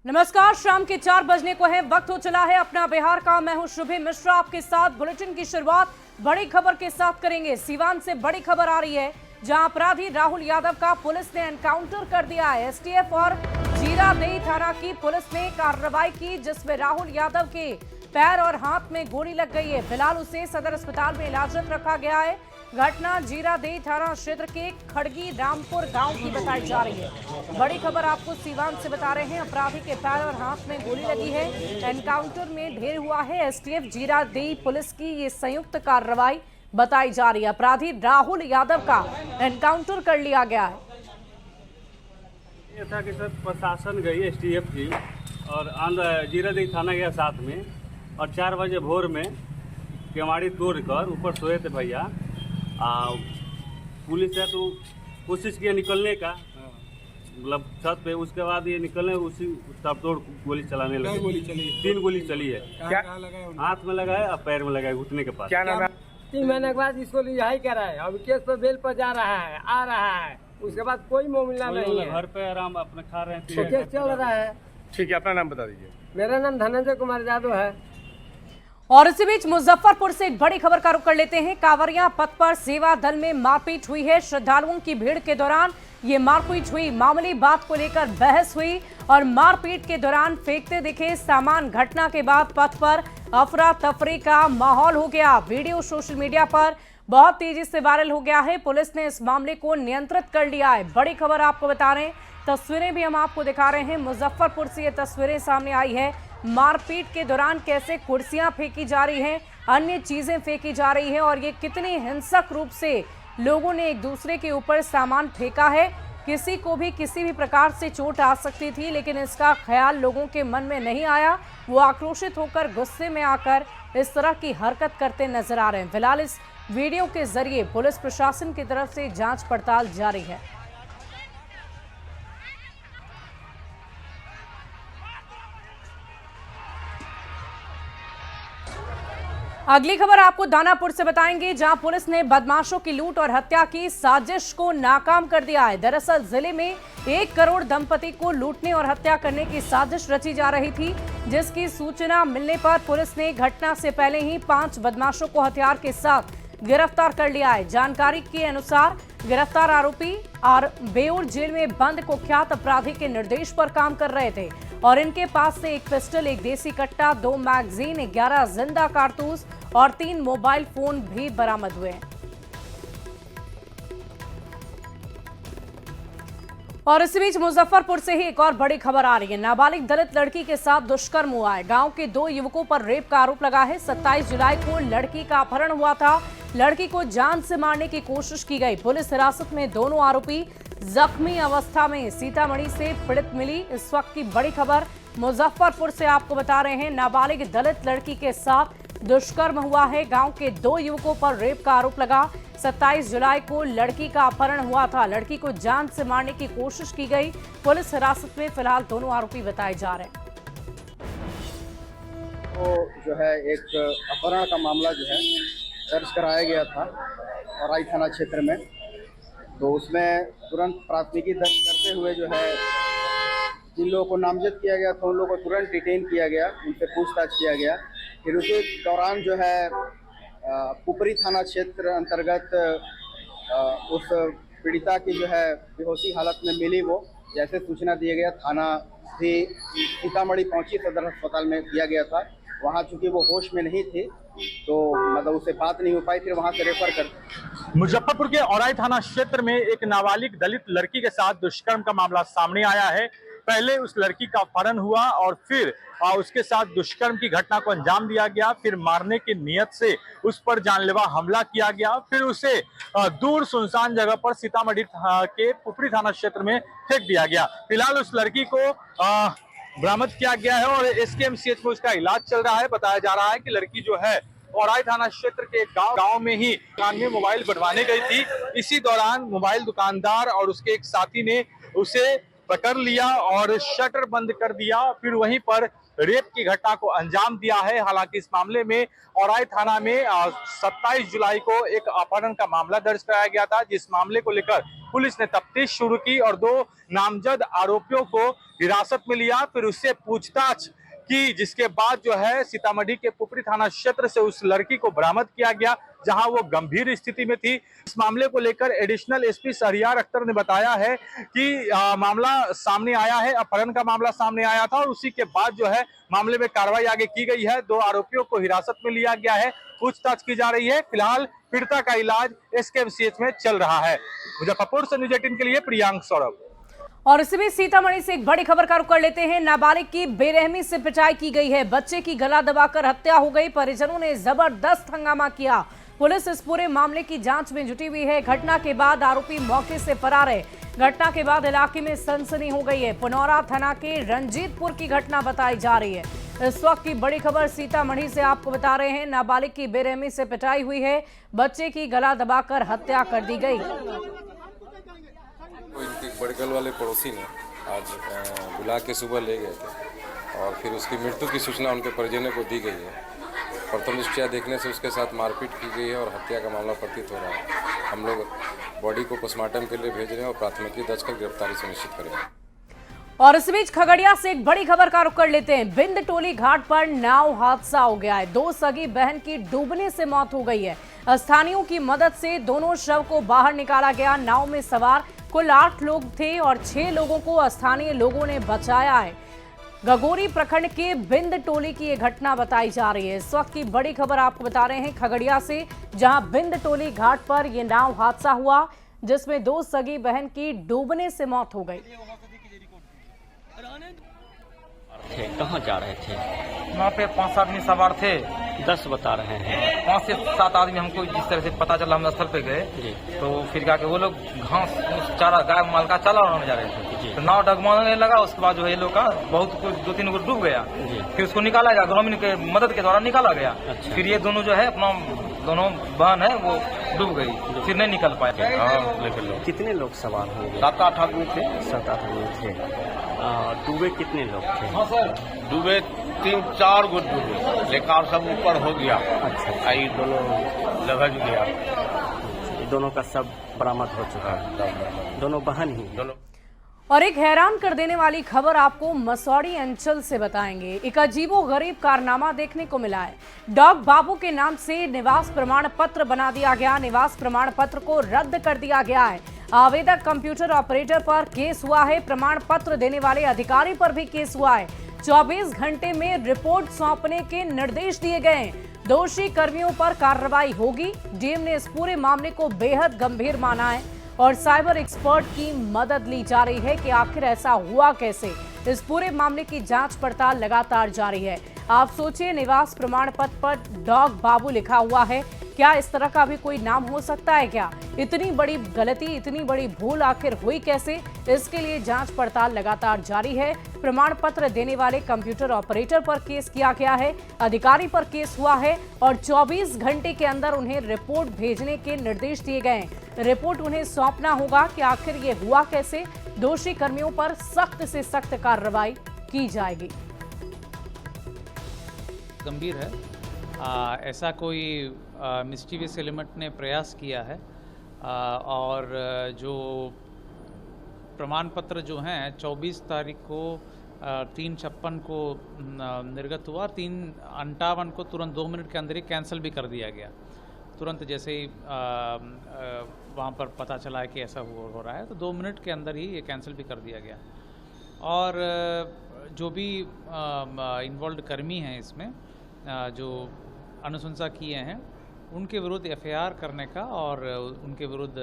नमस्कार, शाम के 4 बजने को है, वक्त हो चला है अपना बिहार का। मैं हूं शुभी मिश्रा, आपके साथ बुलेटिन की शुरुआत बड़ी खबर के साथ करेंगे। सीवान से बड़ी खबर आ रही है, जहां अपराधी राहुल यादव का पुलिस ने एनकाउंटर कर दिया है। एसटीएफ और जीरादेई थाना की पुलिस ने कार्रवाई की, जिसमें राहुल यादव के पैर और हाथ में गोली लग गई है। फिलहाल उसे सदर अस्पताल में इलाजरत रखा गया है। घटना जीरादेई थाना क्षेत्र के खड़गी रामपुर गांव की बताई जा रही है। बड़ी खबर आपको सीवान से बता रहे हैं, अपराधी के पैर और हाथ में गोली लगी है। एनकाउंटर में ढेर हुआ है। एसटीएफ जीरादेई पुलिस की ये संयुक्त कार्रवाई बताई जा रही है। अपराधी राहुल यादव का एनकाउंटर कर लिया गया है। ये था कि सर प्रशासन गई एसटीएफ की और जीरादेई थाना गया साथ में, और 4 बजे भोर में केवाड़ी तोड़कर ऊपर सोए थे भैया। पुलिस है तो कोशिश किया निकलने का, मतलब छत पे। उसके बाद ये निकलने उसी तोड़ गोली चलाने लगे। गोली चली? 3 गोली चली है। क्या हाथ में लगा है और पैर में लगा है, घुटने के पास। क्या नाम है? 3 महीने के बाद इसको रिहाई करा है। अब केस पर बेल पर जा रहा है, आ रहा है। उसके बाद कोई मामला नहीं है। घर पे आराम अपने खा रहे तो हैं। केस चल रहा है। ठीक है, अपना नाम बता दीजिए। मेरा नाम धनंजय कुमार यादव है। और इसी बीच मुजफ्फरपुर से एक बड़ी खबर का रुख कर लेते हैं। कांवरिया पथ पर सेवा दल में मारपीट हुई है। श्रद्धालुओं की भीड़ के दौरान ये मारपीट हुई। मामूली बात को लेकर बहस हुई और मारपीट के दौरान फेंकते दिखे सामान। घटना के बाद पथ पर अफरा तफरी का माहौल हो गया। वीडियो सोशल मीडिया पर बहुत तेजी से वायरल हो गया है। पुलिस ने इस मामले को नियंत्रित कर लिया है। बड़ी खबर आपको बता रहे हैं, तस्वीरें भी हम आपको दिखा रहे हैं। मुजफ्फरपुर से ये तस्वीरें सामने आई है। मारपीट के दौरान कैसे कुर्सियां फेंकी जा रही हैं, अन्य चीजें फेंकी जा रही हैं, और ये कितनी हिंसक रूप से लोगों ने एक दूसरे के ऊपर सामान फेंका है। किसी को भी किसी भी प्रकार से चोट आ सकती थी, लेकिन इसका ख्याल लोगों के मन में नहीं आया। वो आक्रोशित होकर, गुस्से में आकर इस तरह की हरकत करते नजर आ रहे हैं। फिलहाल इस वीडियो के जरिए पुलिस प्रशासन की तरफ से जांच पड़ताल जारी है। अगली खबर आपको दानापुर से बताएंगे, जहां पुलिस ने बदमाशों की लूट और हत्या की साजिश को नाकाम कर दिया है। दरअसल जिले में 1 करोड़ दंपति को लूटने और हत्या करने की साजिश रची जा रही थी, जिसकी सूचना मिलने पर पुलिस ने घटना से पहले ही 5 बदमाशों को हथियार के साथ गिरफ्तार कर लिया है। जानकारी के अनुसार गिरफ्तार आरोपी और बेऊर जेल में बंद कुख्यात अपराधी के निर्देश पर काम कर रहे थे, और इनके पास से 1 पिस्टल, 1 देसी कट्टा, 2 मैगजीन, 11 जिंदा कारतूस और 3 मोबाइल फोन भी बरामद हुए हैं। और इसी बीच मुजफ्फरपुर से ही एक और बड़ी खबर आ रही है। नाबालिग दलित लड़की के साथ दुष्कर्म हुआ है। गांव के 2 युवकों पर रेप का आरोप लगा है। 27 जुलाई को लड़की का अपहरण हुआ था। लड़की को जान से मारने की कोशिश की गई। पुलिस हिरासत में दोनों आरोपी जख्मी अवस्था में सीतामढ़ी से पीड़ित मिली। इस वक्त की बड़ी खबर मुजफ्फरपुर से आपको बता रहे हैं। नाबालिग दलित लड़की के साथ दुष्कर्म हुआ है। गांव के 2 युवकों पर रेप का आरोप लगा। 27 जुलाई को लड़की का अपहरण हुआ था। लड़की को जान से मारने की कोशिश की गई। पुलिस हिरासत में फिलहाल दोनों आरोपी बताए जा रहे हैं। तो जो है एक अपहरण का मामला जो है दर्ज कराया गया था औराई थाना क्षेत्र में। तो उसमें तुरंत प्राथमिकी दर्ज करते हुए जो है जिन लोगों को नामजद किया गया था उन लोगों को तुरंत डिटेन किया गया, उनसे पूछताछ किया गया। फिर उसी दौरान जो है पुपरी थाना क्षेत्र अंतर्गत उस पीड़िता की जो है बेहोशी हालत में मिली। वो जैसे सूचना दिया गया, थाना भी सीतामढ़ी पहुंची, सदर अस्पताल में दिया गया था। वहाँ चूंकि वो होश में नहीं थी तो मतलब उससे बात नहीं हो पाई, फिर वहाँ से रेफर कर। मुजफ्फरपुर के औराई थाना क्षेत्र में एक नाबालिग दलित लड़की के साथ दुष्कर्म का मामला सामने आया है। पहले उस लड़की का अपहरण हुआ और फिर उसके साथ दुष्कर्म की घटना को अंजाम दिया गया। फिर मारने की नियत से उस पर जानलेवा हमला किया गया। फिर उसे दूर सुनसान जगह पर सीतामढ़ी के पुपरी थाना क्षेत्र में फेंक दिया गया। फिलहाल उस लड़की को बरामद किया गया है और एसकेएमसीएच में उसका इलाज चल रहा है। बताया जा रहा है कि लड़की जो है औराई थाना क्षेत्र के गांव में ही दुकान में मोबाइल बनवाने गई थी। इसी दौरान मोबाइल दुकानदार और उसके एक साथी ने उसे पकड़ लिया और शटर बंद कर दिया। फिर वहीं पर रेप की घटना को अंजाम दिया है। हालांकि इस मामले में औराई थाना में 27 जुलाई को एक अपहरण का मामला दर्ज कराया गया था, जिस मामले को लेकर पुलिस ने तफ्तीश शुरू की और 2 नामजद आरोपियों को हिरासत में लिया, फिर उससे पूछताछ की, जिसके बाद जो है सीतामढ़ी के पुपरी थाना क्षेत्र से उस लड़की को बरामद किया गया, जहां वो गंभीर स्थिति में थी। इस मामले को लेकर एडिशनल एसपी शहरियार अख्तर ने बताया है कि मामला सामने आया है, अपहरण का मामला सामने आया था और उसी के बाद जो है मामले में कार्रवाई आगे की गई है। 2 आरोपियों को हिरासत में लिया गया है, पूछताछ की जा रही है। फिलहाल पीड़िता का इलाज एसकेएमसीएच में चल रहा है। मुजफ्फरपुर से न्यूज 18 के लिए प्रियांक सौरभ। और इसी बीच सीतामढ़ी से एक बड़ी खबर का रुख कर लेते हैं। नाबालिग की बेरहमी से पिटाई की गई है, बच्चे की गला दबाकर हत्या हो गई, परिजनों ने जबरदस्त हंगामा किया। पुलिस इस पूरे मामले की जांच में जुटी हुई है। घटना के बाद आरोपी मौके से फरार है। घटना के बाद इलाके में सनसनी हो गई है। पुनौरा थाना के रंजीतपुर की घटना बताई जा रही है। इस वक्त की बड़ी खबर सीतामढ़ी से आपको बता रहे हैं। नाबालिग की बेरहमी से पिटाई हुई है, बच्चे की गला दबाकर हत्या कर दी गई। इनके बड़गल वाले पड़ोसी ने आज बुला के सुबह ले गए थे और फिर उसकी मृत्यु की सूचना उनके परिजनों को दी गई है। प्रथम दृष्टया देखने से उसके साथ मारपीट की गई है और हत्या का मामला प्रतीत हो रहा है। हम लोग बॉडी को पोस्टमार्टम के लिए भेज रहे हैं और प्राथमिकी दर्ज कर गिरफ्तारी सुनिश्चित करेंगे। और इस बीच खगड़िया से एक बड़ी खबर का रुख कर लेते हैं। बिंद टोली घाट पर नाव हादसा हो गया है। 2 सगी बहन की डूबने से मौत हो गई है। स्थानीयों की मदद से दोनों शव को बाहर निकाला गया। नाव में सवार कुल 8 लोग थे और 6 लोगों को स्थानीय लोगों ने बचाया है। गगोरी प्रखंड के बिंद टोली की यह घटना बताई जा रही है। इस वक्त की बड़ी खबर आपको बता रहे हैं खगड़िया से, जहां बिंद टोली घाट पर यह नाव हादसा हुआ, जिसमें 2 सगी बहन की डूबने से मौत हो गई। कहाँ जा रहे थे? वहाँ पे 5 आदमी सवार थे। 10 बता रहे हैं। 5 से 7 आदमी हमको जिस तरह से पता चला, हम स्थल पे गए तो फिर क्या वो लोग घास चारा गाय माल का चाला उड़ाने जा रहे थे। तो नाव डगमगाने लगा। उसके बाद जो है ये लोग का बहुत कुछ 2-3 को डूब गया। फिर उसको निकाला गया, ग्रामीण के मदद के द्वारा निकाला गया। अच्छा। फिर ये दोनों जो है अपना दोनों बहन है वो डूब गई, फिर नहीं निकल पाए। लेकिन कितने लोग सवार होंगे? 7-8 आदमी थे। 7-8 आदमी थे। डूबे कितने लोग थे? हाँ सर, डूबे 3-4 गो डूबे, लेकिन सब ऊपर हो गया। अच्छा। ये दोनों लभज गया। दोनों का सब बरामद हो चुका है। दोनों बहन ही। दोनों। और एक हैरान कर देने वाली खबर आपको मसौड़ी अंचल से बताएंगे। एक अजीबोगरीब कारनामा देखने को मिला है। डॉग बाबू के नाम से निवास प्रमाण पत्र बना दिया गया। निवास प्रमाण पत्र को रद्द कर दिया गया है। आवेदक कंप्यूटर ऑपरेटर पर केस हुआ है। प्रमाण पत्र देने वाले अधिकारी पर भी केस हुआ है। 24 घंटे में रिपोर्ट सौंपने के निर्देश दिए गए हैं। दोषी कर्मियों पर कार्रवाई होगी। डीएम ने इस पूरे मामले को बेहद गंभीर माना है और साइबर एक्सपर्ट की मदद ली जा रही है कि आखिर ऐसा हुआ कैसे। इस पूरे मामले की जांच पड़ताल लगातार जारी है। आप सोचिए, निवास प्रमाण पत्र पर डॉग बाबू लिखा हुआ है। क्या इस तरह का भी कोई नाम हो सकता है क्या? इतनी बड़ी गलती, इतनी बड़ी भूल आखिर हुई कैसे? इसके लिए जांच पड़ताल लगातार जारी है। प्रमाण पत्र देने वाले कंप्यूटर ऑपरेटर पर केस किया गया है, अधिकारी पर केस हुआ है और 24 घंटे के अंदर उन्हें रिपोर्ट भेजने के निर्देश दिए गए हैं। रिपोर्ट उन्हें सौंपना होगा कि आखिर ये हुआ कैसे। दोषी कर्मियों पर सख्त से सख्त कार्रवाई की जाएगी। गंभीर है। ऐसा कोई मिस्टीवियस एलिमेंट ने प्रयास किया है और जो प्रमाण पत्र जो हैं 24 तारीख को 3:56 को निर्गत हुआ, 3:58 को तुरंत 2 मिनट के अंदर ही कैंसिल भी कर दिया गया। तुरंत जैसे ही वहाँ पर पता चला है कि ऐसा हो रहा है तो 2 मिनट के अंदर ही ये कैंसिल भी कर दिया गया। और जो भी इन्वॉल्व कर्मी हैं इसमें जो अनुशंसा किए हैं उनके विरुद्ध एफआईआर करने का और उनके विरुद्ध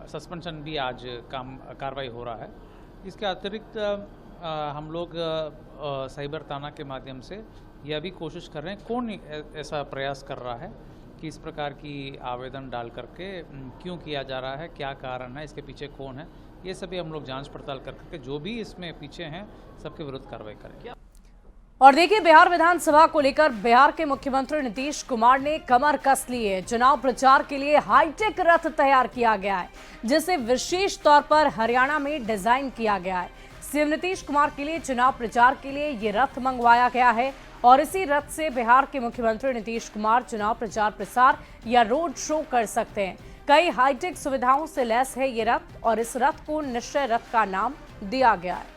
सस्पेंशन भी आज कार्रवाई हो रहा है। इसके अतिरिक्त हम लोग साइबर थाना के माध्यम से यह भी कोशिश कर रहे हैं कौन ऐसा प्रयास कर रहा है कि इस प्रकार की आवेदन डाल करके क्यों किया जा रहा है, क्या कारण है, इसके पीछे कौन है, ये सभी हम लोग जांच पड़ताल करके जो भी इसमें पीछे हैं सबके विरुद्ध कार्रवाई करेंगे। और देखिए, बिहार विधानसभा को लेकर बिहार के मुख्यमंत्री नीतीश कुमार ने कमर कस ली है। चुनाव प्रचार के लिए हाईटेक रथ तैयार किया गया है, जिसे विशेष तौर पर हरियाणा में डिजाइन किया गया है। सीएम नीतीश कुमार के लिए चुनाव प्रचार के लिए ये रथ मंगवाया गया है और इसी रथ से बिहार के मुख्यमंत्री नीतीश कुमार चुनाव प्रचार प्रसार या रोड शो कर सकते हैं। कई हाईटेक सुविधाओं से लैस है ये रथ और इस रथ को निश्चय रथ का नाम दिया गया है।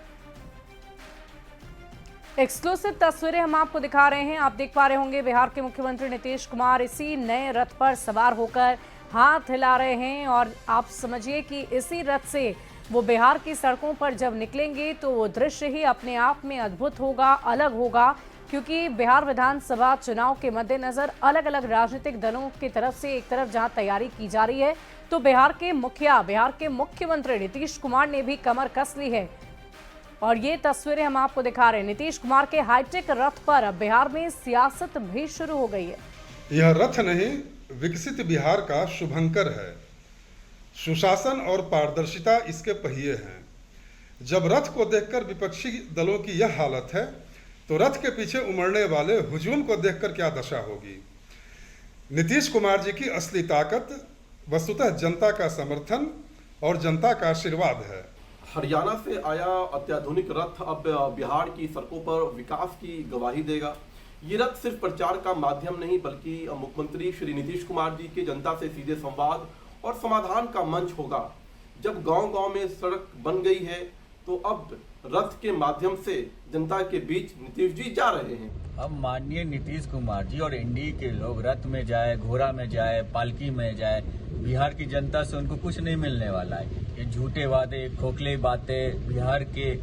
एक्सक्लूसिव तस्वीरें हम आपको दिखा रहे हैं। आप देख पा रहे होंगे बिहार के मुख्यमंत्री नीतीश कुमार इसी नए रथ पर सवार होकर हाथ हिला रहे हैं और आप समझिए कि इसी रथ से वो बिहार की सड़कों पर जब निकलेंगे तो वो दृश्य ही अपने आप में अद्भुत होगा, अलग होगा, क्योंकि बिहार विधानसभा चुनाव के मद्देनजर अलग अलग राजनीतिक दलों की तरफ से एक तरफ जहां तैयारी की जा रही है तो बिहार के मुख्यमंत्री नीतीश कुमार ने भी कमर कस ली है। और ये तस्वीरें हम आपको दिखा रहे हैं। नीतीश कुमार के हाईटेक रथ पर अब बिहार में सियासत भी शुरू हो गई है। यह रथ नहीं, विकसित बिहार का शुभंकर है। सुशासन और पारदर्शिता इसके पहिए हैं। जब रथ को देखकर विपक्षी दलों की यह हालत है तो रथ के पीछे उमड़ने वाले हुजूम को देखकर क्या दशा होगी। नीतीश कुमार जी की असली ताकत वस्तुतः जनता का समर्थन और जनता का आशीर्वाद है। हरियाणा से आया अत्याधुनिक रथ अब बिहार की सड़कों पर विकास की गवाही देगा। ये रथ सिर्फ प्रचार का माध्यम नहीं बल्कि मुख्यमंत्री श्री नीतीश कुमार जी के जनता से सीधे संवाद और समाधान का मंच होगा। जब गांव-गांव में सड़क बन गई है तो अब रथ के माध्यम से जनता के बीच नीतीश जी जा रहे हैं। अब माननीय नीतीश कुमार जी और एनडीए के लोग रथ में जाए, घोड़ा में जाए, पालकी में जाए, बिहार की जनता से उनको कुछ नहीं मिलने वाला है। ये झूठे वादे, खोखले बातें, बिहार के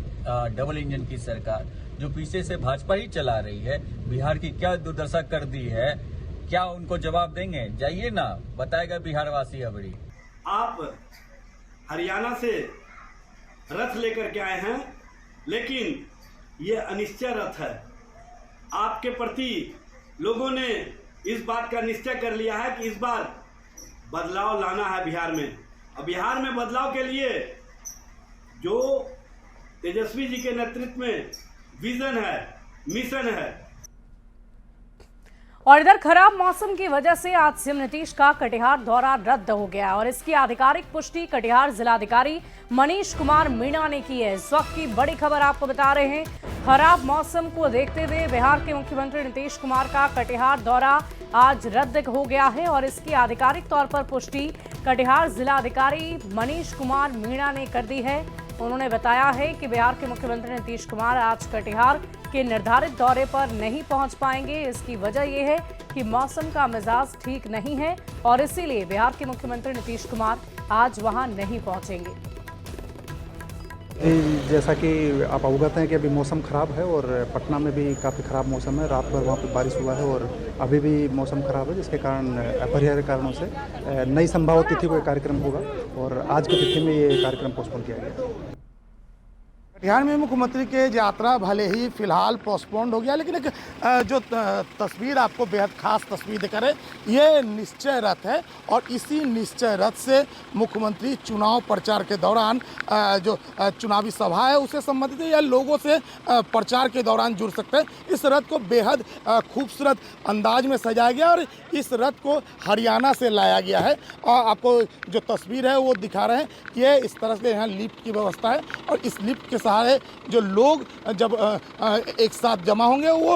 डबल इंजन की सरकार जो पीछे से भाजपा ही चला रही है, बिहार की क्या दुर्दशा कर दी है, क्या उनको जवाब देंगे? जाइए ना, बताएगा बिहार वासी अबड़ी। आप हरियाणा से रथ लेकर के आए हैं, लेकिन ये अनिश्चय रथ है। आपके प्रति लोगों ने इस बात का निश्चय कर लिया है कि इस बार बदलाव लाना है बिहार में। और बिहार में बदलाव के लिए जो तेजस्वी जी के नेतृत्व में विजन है, मिशन है। और इधर खराब मौसम की वजह से आज सीएम नीतीश का कटिहार दौरा रद्द हो गया और इसकी आधिकारिक पुष्टि कटिहार जिलाधिकारी मनीष कुमार मीणा ने की है। इस वक्त की बड़ी खबर आपको बता रहे हैं। खराब मौसम को देखते हुए बिहार के मुख्यमंत्री नीतीश कुमार का कटिहार दौरा आज रद्द हो गया है और इसकी आधिकारिक तौर पर पुष्टि कटिहार जिलाधिकारी मनीष कुमार मीणा ने कर दी है। उन्होंने बताया है कि बिहार के मुख्यमंत्री नीतीश कुमार आज कटिहार के निर्धारित दौरे पर नहीं पहुंच पाएंगे। इसकी वजह यह है कि मौसम का मिजाज ठीक नहीं है और इसीलिए बिहार के मुख्यमंत्री नीतीश कुमार आज वहां नहीं पहुंचेंगे। जैसा कि आप अवगत हैं कि अभी मौसम ख़राब है और पटना में भी काफ़ी ख़राब मौसम है। रात भर वहाँ पे बारिश हुआ है और अभी भी मौसम ख़राब है, जिसके कारण अपरिहार्य कारणों से नई संभावित तिथि को कार्यक्रम होगा और आज की तिथि में ये कार्यक्रम पोस्टपोन किया गया। कटिहार में मुख्यमंत्री के यात्रा भले ही फिलहाल पोस्टपोन्ड हो गया, लेकिन एक जो तस्वीर आपको बेहद खास तस्वीर दिखा रहे, ये निश्चय रथ है और इसी निश्चय रथ से मुख्यमंत्री चुनाव प्रचार के दौरान जो चुनावी सभा है उससे संबंधित है या लोगों से प्रचार के दौरान जुड़ सकते हैं। इस रथ को बेहद खूबसूरत अंदाज में सजाया गया और इस रथ को हरियाणा से लाया गया है और आपको जो तस्वीर है वो दिखा रहे हैं कि ये इस तरह से यहाँ लिफ्ट की व्यवस्था है और इस लिफ्ट के सहारे जो लोग जब एक साथ जमा होंगे वो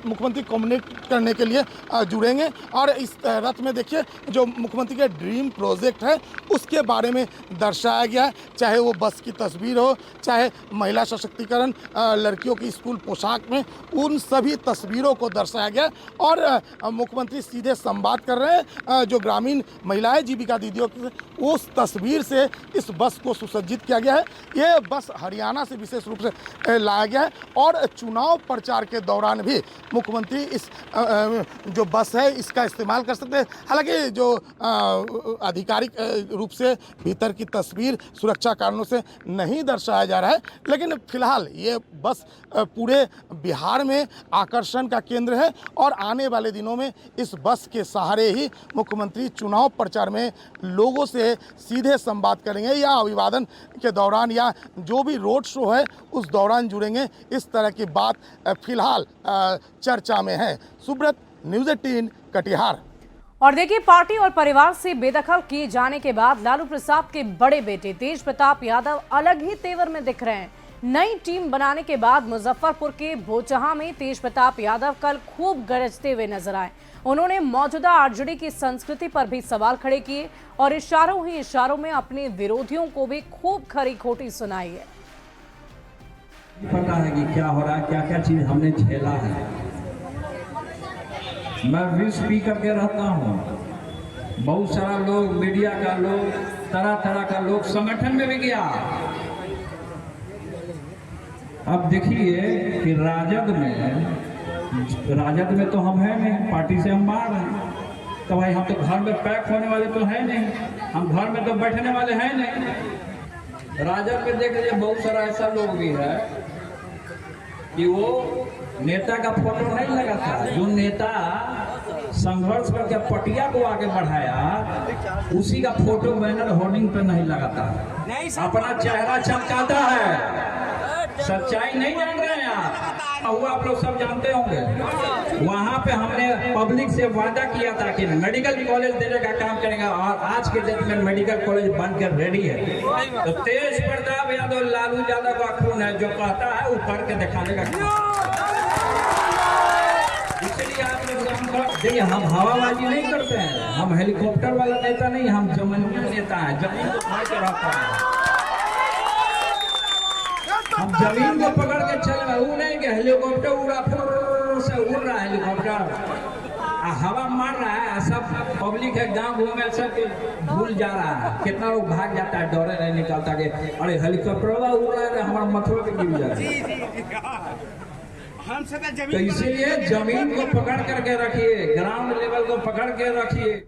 मुख्यमंत्री कम्युनिकेट करने के लिए जुड़ेंगे। और इस रथ में देखिए जो मुख्यमंत्री के ड्रीम प्रोजेक्ट है उसके बारे में दर्शाया गया है, चाहे वो बस की तस्वीर हो, चाहे महिला सशक्तिकरण, लड़कियों की स्कूल पोशाक में, उन सभी तस्वीरों को दर्शाया गया और मुख्यमंत्री सीधे संवाद कर रहे हैं जो ग्रामीण महिलाएं जीविका दीदियों की, उस तस्वीर से इस बस को सुसज्जित किया गया है। ये बस हरियाणा से विशेष रूप से लाया गया है और चुनाव प्रचार के दौरान भी मुख्यमंत्री इस जो बस है इसका इस्तेमाल कर सकते हैं। हालांकि जो आधिकारिक रूप से भीतर की तस्वीर सुरक्षा कारणों से नहीं दर्शाया जा रहा है, लेकिन फिलहाल ये बस पूरे बिहार में आकर्षण का केंद्र है और आने वाले दिनों में इस बस के सहारे ही मुख्यमंत्री चुनाव प्रचार में लोगों से सीधे संवाद करेंगे या अभिवादन के दौरान या जो भी रोड शो है उस दौरान जुड़ेंगे। इस तरह की बात फिलहाल चर्चा में है। सुब्रत, न्यूज़ 18 कटिहार। और देखिए, पार्टी और परिवार से बेदखल किए जाने के बाद लालू प्रसाद के बड़े बेटे तेज प्रताप यादव अलग ही तेवर में दिख रहे हैं। नई टीम बनाने के बाद मुजफ्फरपुर के बोचहा में तेज प्रताप यादव कल खूब गरजते हुए नजर आए। उन्होंने मौजूदा आरजेडी की संस्कृति पर भी सवाल खड़े किए और इशारों ही इशारों में अपने विरोधियों को भी खूब खरी खोटी सुनाई है। पता है कि क्या हो रहा है, क्या क्या चीज हमने झेला है। मैं विश पी करके रहता हूँ, बहुत सारा लोग, मीडिया का लोग, तरह तरह का लोग, संगठन में भी गया। अब देखिए कि राजद में तो हम है नहीं, पार्टी से हम बाहर हैं, तो भाई हम तो घर में पैक होने वाले तो है नहीं, हम घर में तो बैठने वाले हैं नहीं। राजद में देख लीजिए बहुत सारा ऐसा लोग भी है कि वो नेता का फोटो नहीं लगाता। जो नेता संघर्ष करके पटिया को आगे बढ़ाया उसी का फोटो बैनर होर्डिंग पे नहीं लगाता, अपना चेहरा चमकाता है। सच्चाई नहीं जान रहे हैं आप लोग सब जानते होंगे। वहाँ पे हमने पब्लिक से वादा किया था कि मेडिकल कॉलेज देने का काम करेंगे और आज के डेट में मेडिकल कॉलेज बनकर रेडी है। तो तेज प्रताप यादव, लालू यादव का खून है, जो कहता है वो करके दिखाने का काम। इसलिए आप लोग देखिए, हम हवाबाजी नहीं करते हैं, हम हेलीकॉप्टर वाला नेता नहीं, हम जमीनी नेता है, जमीन को खा के रहता है। हम जमीन को पकड़ के चल रहे, वो नहीं कि हेलीकॉप्टर उड़ा फुर से उड़ रहा है, हेलीकॉप्टर हवा मार रहा है, सब पब्लिक है गांव में सब भूल जा रहा है। कितना लोग भाग जाता है, डरे नहीं निकलता कि अरे हेलीकॉप्टर वाला उड़ रहा है, हमारा मथुरा पे गिर जा रहा है। तो इसीलिए जमीन को पकड़ करके रखिए, ग्राउंड लेवल को पकड़ के रखिए।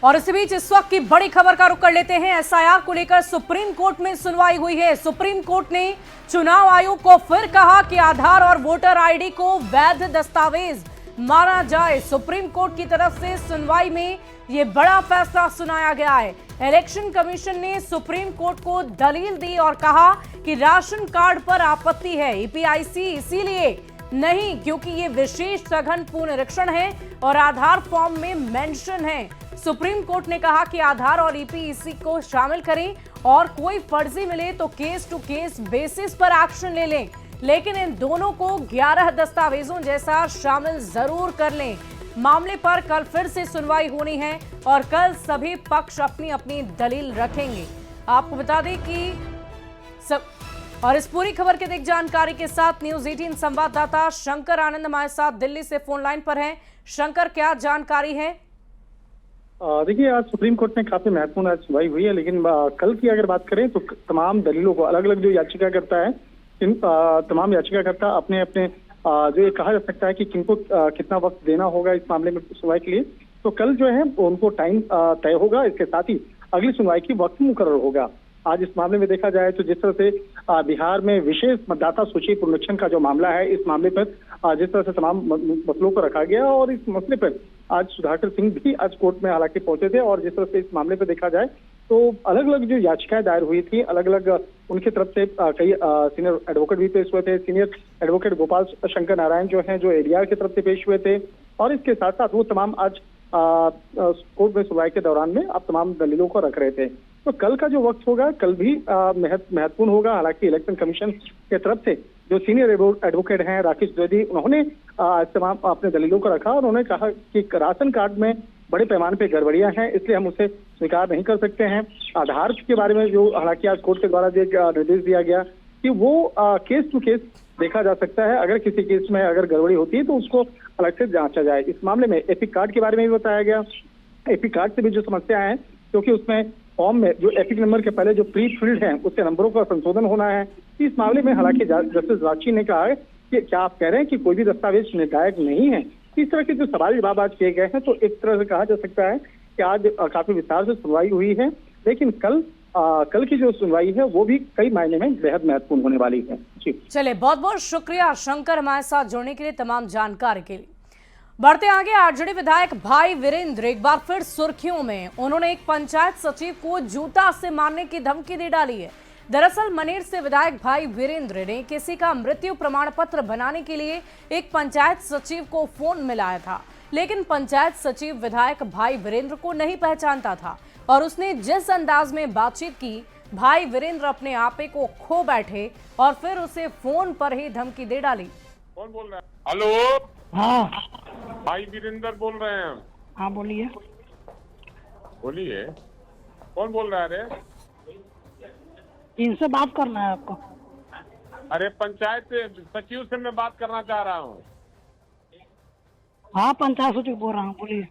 और इसी बीच इस वक्त की बड़ी खबर का रुख कर लेते हैं। एसआईआर को लेकर सुप्रीम कोर्ट में सुनवाई हुई है। सुप्रीम कोर्ट ने चुनाव आयोग को फिर कहा कि आधार और वोटर आईडी को वैध दस्तावेज माना जाए। सुप्रीम कोर्ट की तरफ से सुनवाई में यह बड़ा फैसला सुनाया गया है। इलेक्शन कमीशन ने सुप्रीम कोर्ट को दलील दी और कहा कि राशन कार्ड पर आपत्ति है, ईपीआईसी इसीलिए नहीं क्योंकि ये विशेष सघन पुनरीक्षण है और आधार फॉर्म में मेंशन है। सुप्रीम कोर्ट ने कहा कि आधार और ईपीआईसी को शामिल करें और कोई फर्जी मिले तो केस टू केस बेसिस पर एक्शन ले लें, लेकिन इन दोनों को 11 दस्तावेजों जैसा शामिल जरूर कर लें। मामले पर कल फिर से सुनवाई होनी है और कल सभी पक्ष अपनी अपनी दलील रखेंगे। आपको बता दें कि और इस पूरी खबर की अधिक जानकारी के साथ न्यूज 18 संवाददाता शंकर आनंद हमारे साथ दिल्ली से फोन लाइन पर हैं। शंकर, क्या जानकारी है? देखिए, आज सुप्रीम कोर्ट में काफी महत्वपूर्ण आज सुनवाई हुई है, लेकिन कल की अगर बात करें तो तमाम दलीलों को अलग अलग जो याचिकाकर्ता है, इन तमाम याचिकाकर्ता अपने अपने जो ये कहा जा सकता है कि किनको कितना वक्त देना होगा इस मामले में सुनवाई के लिए, तो कल जो है उनको टाइम तय होगा। इसके साथ ही अगली सुनवाई की वक्त मुकर्रर होगा। आज इस मामले में देखा जाए तो जिस तरह से बिहार में विशेष मतदाता सूची पुनरीक्षण का जो मामला है, इस मामले पर जिस तरह से तमाम मसलों को रखा गया और इस मसले पर आज सुधाकर सिंह भी आज कोर्ट में हालांकि पहुंचे थे और जिस तरह से इस मामले पर देखा जाए तो अलग अलग जो याचिकाएं दायर हुई थी, अलग अलग उनकी तरफ से कई सीनियर एडवोकेट भी पेश हुए थे। सीनियर एडवोकेट गोपाल शंकर नारायण जो हैं, जो एडीआर की तरफ से पेश हुए थे और इसके साथ साथ वो तमाम आज कोर्ट में सुनवाई के दौरान में अब तमाम दलीलों को रख रहे थे। तो कल का जो वक्त होगा कल भी महत्वपूर्ण होगा। हालांकि इलेक्शन कमीशन के तरफ से जो सीनियर एडवोकेट हैं राकेश द्विवेदी, उन्होंने तमाम अपने दलीलों को रखा और उन्होंने कहा कि राशन कार्ड में बड़े पैमाने पे गड़बड़ियां हैं, इसलिए हम उसे स्वीकार नहीं कर सकते हैं। आधार के बारे में जो हालांकि आज कोर्ट के द्वारा निर्देश दिया गया कि वो केस टू केस देखा जा सकता है, अगर किसी केस में अगर गड़बड़ी होती है तो उसको अलग से जांचा जाए। इस मामले में एपिक कार्ड के बारे में भी बताया गया। एपिक कार्ड से भी जो समस्या है, क्योंकि उसमें फॉर्म में जो एपिक नंबर के पहले जो प्री फील्ड है उसके नंबरों का संशोधन होना है। इस मामले में हालांकि जस्टिस राची ने कहा है कि क्या आप कह रहे हैं कि कोई भी दस्तावेज निर्णायक नहीं है? इस तरह के जो सवाल जवाब आज किए गए हैं, तो एक तरह से कहा जा सकता है कि आज काफी विस्तार से सुनवाई हुई है, लेकिन कल की जो सुनवाई है वो भी कई मायने में बेहद महत्वपूर्ण होने वाली है। जी चले, बहुत बहुत शुक्रिया शंकर हमारे साथ जुड़ने के लिए, तमाम जानकारी के लिए। बढ़ते आगे, आरजेडी विधायक भाई वीरेंद्र एक बार फिर सुर्खियों में। उन्होंने एक पंचायत सचिव को जूता से मारने की धमकी दे डाली है। दरअसल मनेर से विधायक भाई वीरेंद्र ने किसी का मृत्यु प्रमाण पत्र बनाने के लिए एक पंचायत सचिव को फोन मिलाया था, लेकिन पंचायत सचिव विधायक भाई वीरेंद्र को नहीं पहचानता था और उसने जिस अंदाज में बातचीत की भाई वीरेंद्र अपने आपे को खो बैठे और फिर उसे फोन पर ही धमकी दे डाली। कौन बोल रहा है? हेलो, हाँ भाई वीरेंद्र बोल रहे हैं। हाँ बोलिए। बोलिए, कौन बोल रहा है? अरे इनसे बात करना है आपको? अरे पंचायत सचिव से मैं बात करना चाह रहा हूँ। हाँ पंचायत सचिव बोल रहा हूँ, बोलिए।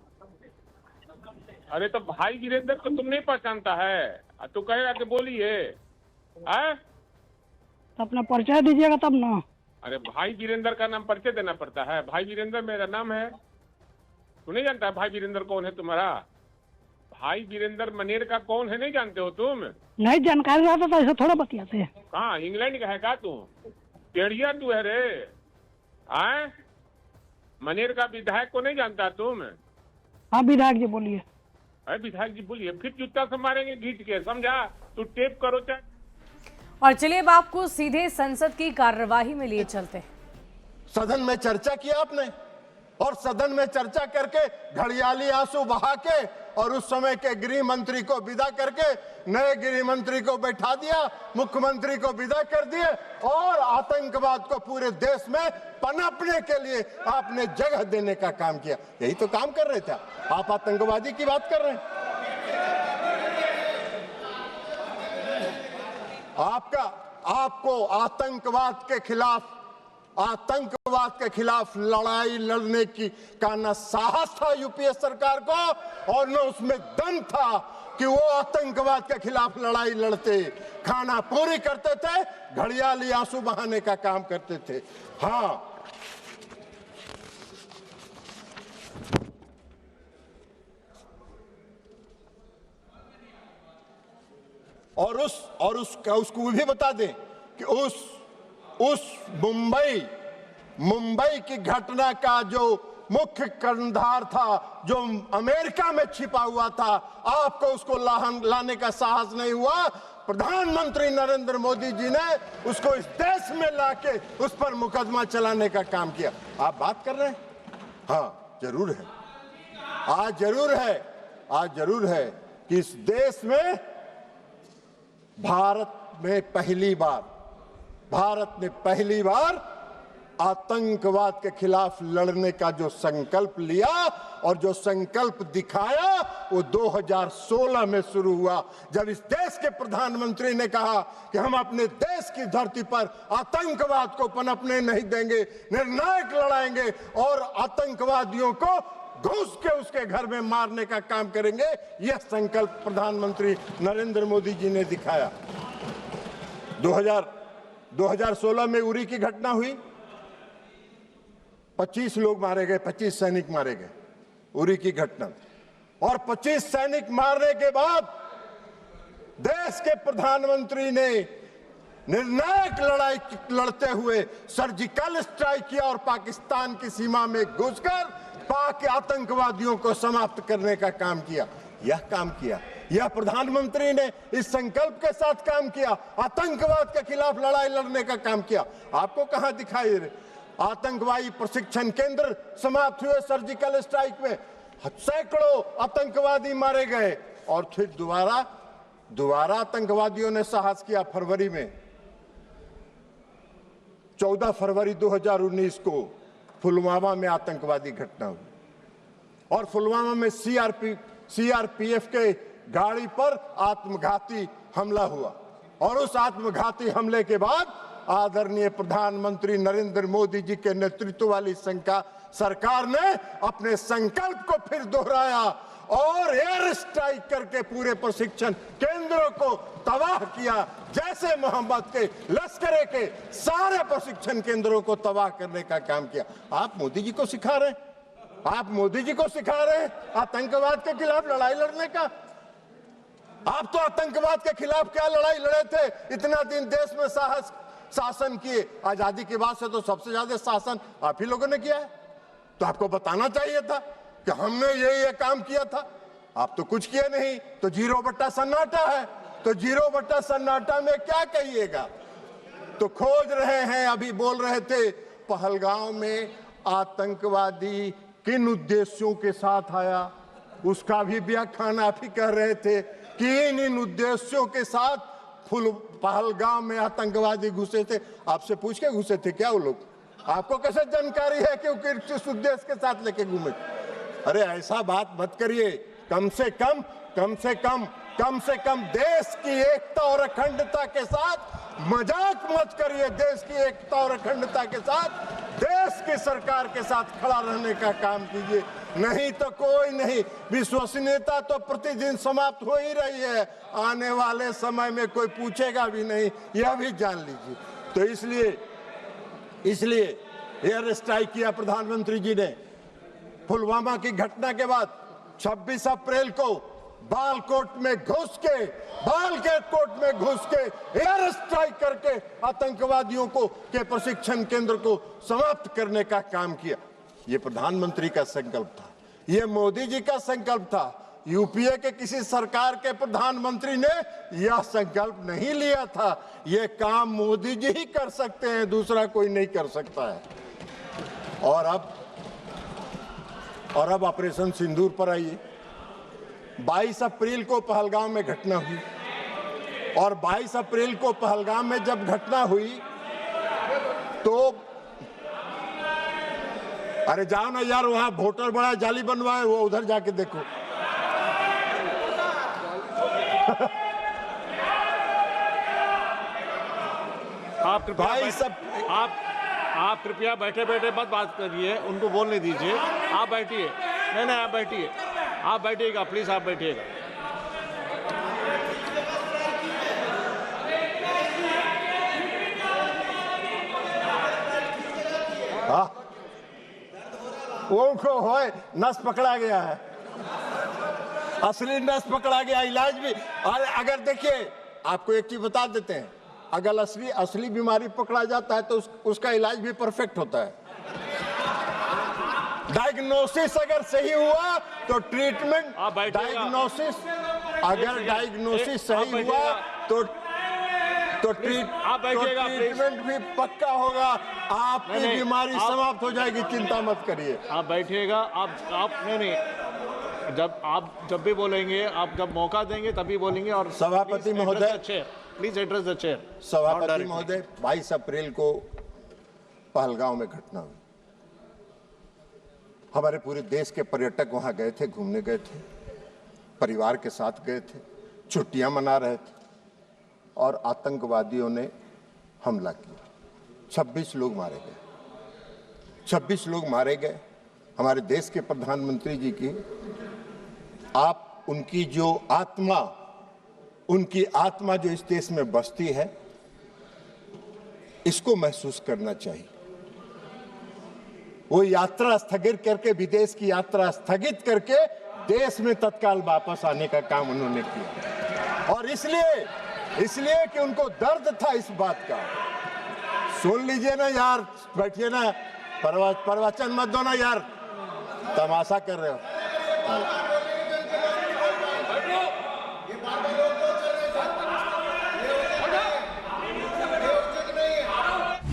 अरे तो भाई वीरेंद्र को तुम नहीं पहचानता है? तू कहेगा कि बोलिए, हैं? तो अपना परिचय दीजिएगा तब ना। अरे भाई वीरेंद्र का नाम परिचय देना पड़ता है? भाई वीरेंद्र मेरा नाम है। तू नहीं जानता भाई वीरेंद्र कौन है तुम्हारा? भाई वीरेंद्र मनेर का कौन है, नहीं जानते हो तुम? नहीं जानकारी रहता तो ऐसे थोड़ा बतियाते हैं। कहाँ इंग्लैंड का है का तू? टेढ़िया तू है रे, हैं? मनेर का विधायक को नहीं जानता तुम? हाँ विधायक जी बोलिए। अरे विधायक जी बोलिए, फिर जूता से मारेंगे घींच के, समझा? तू टेप करो चाहे। और चलिए अब आपको सीधे संसद की कार्यवाही में लिए चलते हैं। सदन में चर्चा किया आपने, और सदन में चर्चा करके घड़ियाली आंसू बहा के और उस समय के गृह मंत्री को विदा करके नए गृह मंत्री को बैठा दिया, मुख्यमंत्री को विदा कर दिए और आतंकवाद को पूरे देश में पनपने के लिए आपने जगह देने का काम किया। यही तो काम कर रहे थे आप, आतंकवादी की बात कर रहे हैं। आपको आतंकवाद के खिलाफ लड़ाई लड़ने का न साहस था यूपीए सरकार को, और न उसमें दम था कि वो आतंकवाद के खिलाफ लड़ाई लड़ते। खाना पूरी करते थे, घड़ियाली आंसू बहाने का काम करते थे। हाँ, और उसको भी बता दें कि उस मुंबई की घटना का जो मुख्य कर्णधार था, जो अमेरिका में छिपा हुआ था, आपको उसको लाने का साहस नहीं हुआ। प्रधानमंत्री नरेंद्र मोदी जी ने उसको इस देश में लाके उस पर मुकदमा चलाने का काम किया। आप बात कर रहे हैं? हाँ जरूर है, आज जरूर है कि इस देश में भारत ने पहली बार आतंकवाद के खिलाफ लड़ने का जो संकल्प लिया और जो संकल्प दिखाया वो 2016 में शुरू हुआ, जब इस देश के प्रधानमंत्री ने कहा कि हम अपने देश की धरती पर आतंकवाद को पनपने नहीं देंगे, निर्णायक लड़ाएंगे और आतंकवादियों को घुस के उसके घर में मारने का काम करेंगे। यह संकल्प प्रधानमंत्री नरेंद्र मोदी जी ने दिखाया। 2016 में उरी की घटना हुई, 25 लोग मारे गए, 25 सैनिक मारे गए, उरी की घटना। और 25 सैनिक मारने के बाद देश के प्रधानमंत्री ने निर्णायक लड़ाई लड़ते हुए सर्जिकल स्ट्राइक किया और पाकिस्तान की सीमा में घुसकर पाक आतंकवादियों को समाप्त करने का काम किया। यह प्रधानमंत्री ने इस संकल्प के साथ काम किया, आतंकवाद के खिलाफ लड़ाई लड़ने का काम किया। आपको कहां दिखाई दे रहे? आतंकवादी प्रशिक्षण केंद्र समाप्त हुए सर्जिकल स्ट्राइक में, सैकड़ों आतंकवादी मारे गए और फिर दोबारा आतंकवादियों ने साहस किया। फरवरी में 14 फरवरी 2019 को पुलवामा में आतंकवादी घटना हुई और पुलवामा में सीआरपीएफ के गाड़ी पर आत्मघाती हमला हुआ और उस आत्मघाती हमले के बाद आदरणीय प्रधानमंत्री नरेंद्र मोदी जी के नेतृत्व वाली सरकार ने अपने संकल्प को फिर दोहराया और एयर स्ट्राइक करके पूरे प्रशिक्षण केंद्रों को तबाह किया। जैसे मोहम्मद के लश्करे के सारे प्रशिक्षण केंद्रों को तबाह करने का काम किया। आप मोदी जी को सिखा रहे हैं आतंकवाद के खिलाफ लड़ाई लड़ने का। आप तो आतंकवाद के खिलाफ क्या लड़ाई लड़े थे? इतना दिन देश में शासन किए, आजादी के बाद से तो सबसे ज्यादा शासन आप ही लोगों ने किया है। तो आपको बताना चाहिए था कि हमने ये काम किया था। आप तो कुछ किए नहीं, तो 0 सन्नाटा है। तो 0 सन्नाटा में क्या कहिएगा? तो खोज रहे हैं, अभी बोल रहे थे पहलगांव में आतंकवादी किन उद्देश्यों के साथ आया, उसका भी व्याख्यान आप ही कह रहे थे कि इन उद्देश्यों के साथ पहलगाम में आतंकवादी घुसे थे, आपसे पूछ के घुसे थे क्या वो लोग? आपको कैसे जानकारी है कि वो किस उद्देश्य के साथ लेके घूमे? अरे ऐसा बात मत करिए। कम से कम देश की एकता और अखंडता के साथ मजाक मत करिए। देश की एकता और अखंडता के साथ देश की सरकार के साथ खड़ा रहने का काम कीजिए, नहीं तो कोई नहीं। विश्वसनीयता तो प्रतिदिन समाप्त हो ही रही है, आने वाले समय में कोई पूछेगा भी नहीं, यह भी जान लीजिए। तो इसलिए एयर स्ट्राइक किया प्रधानमंत्री जी ने। पुलवामा की घटना के बाद 26 अप्रैल को बालकोट में घुस के एयर स्ट्राइक करके आतंकवादियों को के प्रशिक्षण केंद्र को समाप्त करने का काम किया। ये प्रधानमंत्री का संकल्प था, ये मोदी जी का संकल्प था। यूपीए के किसी सरकार के प्रधानमंत्री ने यह संकल्प नहीं लिया था। ये काम मोदी जी ही कर सकते हैं, दूसरा कोई नहीं कर सकता है। और अब ऑपरेशन सिंदूर पर आइए। 22 अप्रैल को पहलगाम में घटना हुई, और 22 अप्रैल को पहलगाम में जब घटना हुई तो अरे जाओ ना यार, वहां वोटर बड़ा जाली बनवाए, वो उधर जाके देखो। आप कृपया बैठे बैठे मत बात करिए, उनको बोलने दीजिए। आप बैठिए। नहीं आप बैठिए, आप बैठिएगा प्लीज, आप बैठिएगा। उनको होए नस पकड़ा गया है, असली नस पकड़ा गया। इलाज भी, अगर देखिए आपको एक चीज बता देते हैं, अगर असली बीमारी पकड़ा जाता है तो उसका इलाज भी परफेक्ट होता है। डायग्नोसिस अगर सही हुआ तो ट्रीटमेंट, डायग्नोसिस सही हुआ तो ट्रीटमेंट भी पक्का होगा। आपकी बीमारी समाप्त हो जाएगी, चिंता मत करिए। आप बैठिएगा। आप नहीं, जब भी बोलेंगे, आप जब मौका देंगे तभी बोलेंगे। और सभापति महोदय, प्लीज एड्रेस द चेयर। सभापति महोदय, 22 अप्रैल को पहलगाम में घटना हुई। हमारे पूरे देश के पर्यटक वहां गए थे, घूमने गए थे, परिवार के साथ गए थे, छुट्टियां मना रहे थे, और आतंकवादियों ने हमला किया। 26 लोग मारे गए। हमारे देश के प्रधानमंत्री जी की, आप उनकी आत्मा जो इस देश में बसती है, इसको महसूस करना चाहिए। वो यात्रा स्थगित करके, विदेश की यात्रा स्थगित करके देश में तत्काल वापस आने का काम उन्होंने किया। और इसलिए कि उनको दर्द था इस बात का। सुन लीजिए ना यार, बैठिए ना, प्रवचन मत दो ना यार, तमाशा कर रहे हो।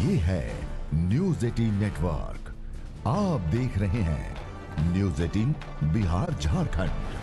ये है न्यूज़ 18 नेटवर्क। आप देख रहे हैं न्यूज़ 18 बिहार झारखंड।